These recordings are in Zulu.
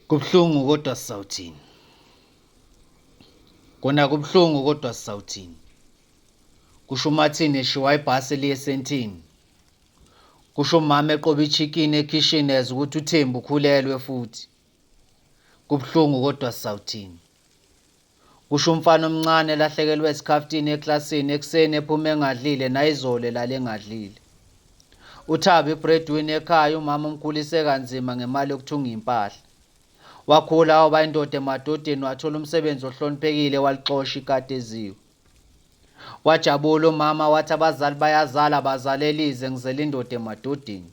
Kubhlungu kodwa sizawuthini? Kona kubhlungu kodwa sizawuthini? Kusho uMathini eshiwa ibhasi eliya esentini. Kusho umama eqoba ichikini ekhishini eza ukuthi uThembu ukhulelwe futhi. Kubhlungu kodwa sizawuthini? Kusho umfana omncane elahlekelwe isikhaftini eklasini ekuseni ephuma engadlile nayizolo lale engadlile. Uthaba ibreadwinner ekhaya umama umkhulise kanzima ngemali yokuthunga impahla. Wakhula waba indoda emadodeni wathola umsebenzi ohloniphekile walixosha ikati eziwe. Wajabula umama wathi abazali bayazala bazalela ize ngizela indoda emadodeni.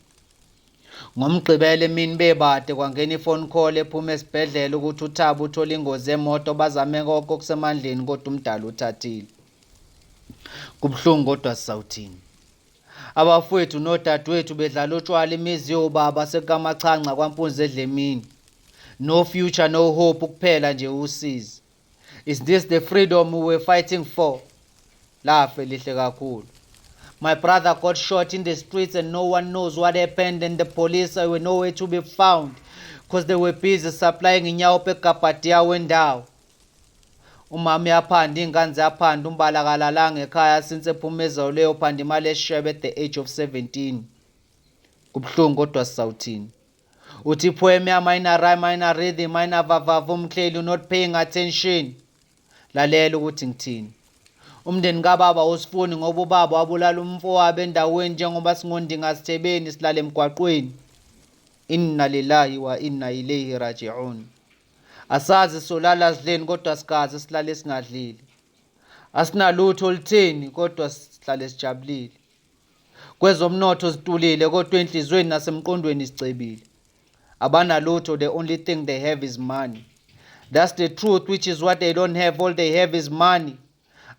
Ngomgqibelo emini bebade kwangena ifone call ephuma esibhedlela ukuthi uThaba uthola ingozi yemoto bazame konke okusemandleni kodwa umdala uthathile. Kubhlungu kodwa sizawuthini? Abafowethu nodadewethu bedlala utshwala imizi yobaba sekukamachanca kwampunzi edlemini. No future, no hope, kuphela nje usizi. Is this the freedom we were fighting for? Lafe lihle kakhulu. My brother got shot in the streets and no one knows what happened, and the police were nowhere to be found because they were busy supplying inyawo eGabadia wendawo. Umama yaphanda ingane yaphanda umbalakalala ngekhaya since ephumeza leyo phanda imali eshebe at the age of 17. Kubhlungu kodwa sizawuthini? Uthi poem minor rhyme, minor rhythm, minor vavavu umkleli not paying attention. Lalela ukuthi ngithini. Umndeni kababa usifuni ngoba ubaba wabulala umfowabo endaweni njengoba singondinga sithebeni silale emgwaqweni. Inna lillahi wa inna ilayhi raji'un. Asazi solala sidleni kodwa sikaze silale singadlile. Asinalutho olutheni kodwa sihlale sijabulile. Kwezomnotho situlile kodwa enhlizweni nasemqondweni sicebile. Abanalutho, the only thing they have is money. That's the truth, which is what they don't have. All they have is money.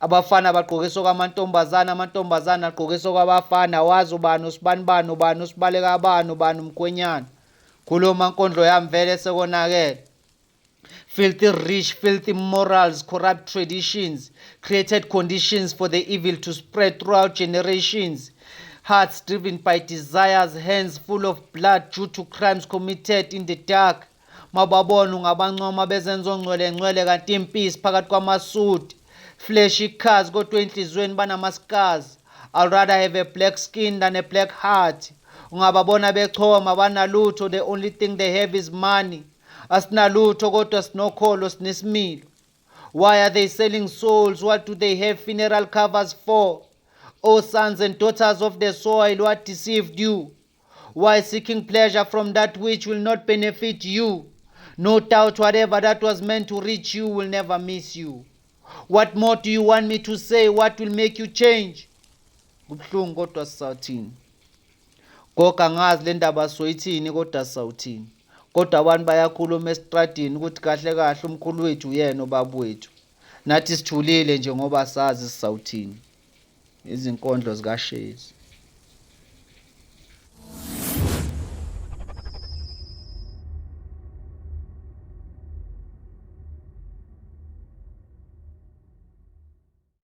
Abafana bagqokiswa kwamantombazana, amantombazana agqokiswa kwabafana. Wazi ubani usibani ubani usibaleka abani ubani umkhwenyana. Khuluma inkondlo yami vele sekonakele. Filthy rich, filthy morals, corrupt traditions created conditions for the evil to spread throughout generations. Hearts driven by desires, hands full of blood due to crimes committed in the dark. Mababona ungabancoma bezenzo ngcwele kanti impisi phakathi kwamasudi. Fleshy cars kodwa enhlizweni banama-scars. I'd rather have a black skin than a black heart. Ungababona bechoma banalutho, the only thing they have is money. Asinalutho kodwa sinokholo sinesimilo. Why are they selling souls? What do they have funeral covers for? O sons and daughters of the soil, what deceived you? Why seeking pleasure from that which will not benefit you? No doubt whatever that was meant to reach you will never miss you. What more do you want me to say? What will make you change? Kubhlungu kodwa sizawuthini? Goga ngazi le ndaba soyithini kodwa sizawuthini? Kodwa abantu bayakhuluma esitradini ukuthi kahle kahle umkhulu wethu uyena obaba wethu. Nathi sithulile nje ngoba sazi sizawuthini. Izinkondlo zikaShezi.